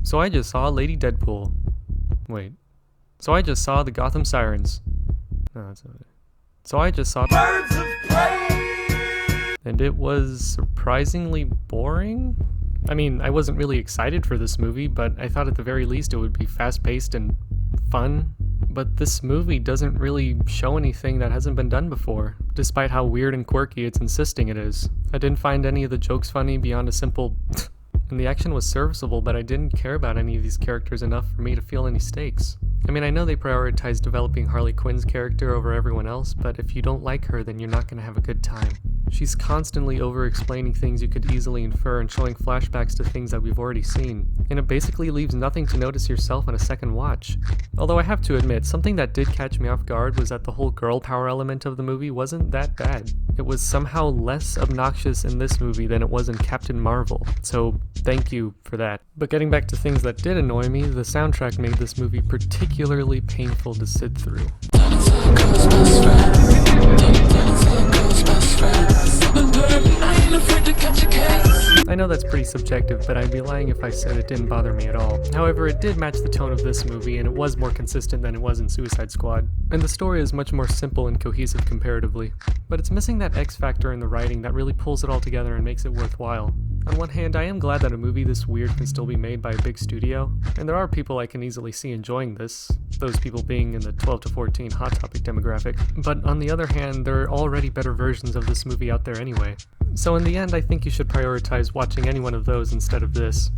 So I just saw Lady Deadpool. Wait. So I just saw the Gotham Sirens. No, that's not it. So I just saw Birds of Prey! And it was surprisingly boring? I mean, I wasn't really excited for this movie, but I thought at the very least it would be fast-paced and fun. But this movie doesn't really show anything that hasn't been done before, despite how weird and quirky it's insisting it is. I didn't find any of the jokes funny beyond a simple and the action was serviceable, but I didn't care about any of these characters enough for me to feel any stakes. I mean, I know they prioritize developing Harley Quinn's character over everyone else, but if you don't like her, then you're not gonna have a good time. She's constantly over-explaining things you could easily infer and showing flashbacks to things that we've already seen, and it basically leaves nothing to notice yourself on a second watch. Although I have to admit, something that did catch me off guard was that the whole girl power element of the movie wasn't that bad. It was somehow less obnoxious in this movie than it was in Captain Marvel, so thank you for that. But getting back to things that did annoy me, the soundtrack made this movie particularly painful to sit through. I know that's pretty subjective, but I'd be lying if I said it didn't bother me at all. However, it did match the tone of this movie, and it was more consistent than it was in Suicide Squad. And the story is much more simple and cohesive comparatively. But it's missing that X factor in the writing that really pulls it all together and makes it worthwhile. On one hand, I am glad that a movie this weird can still be made by a big studio, and there are people I can easily see enjoying this, those people being in the 12 to 14 Hot Topic demographic. But on the other hand, there are already better versions of this movie out there anyway. So in the end, I think you should prioritize watching any one of those instead of this.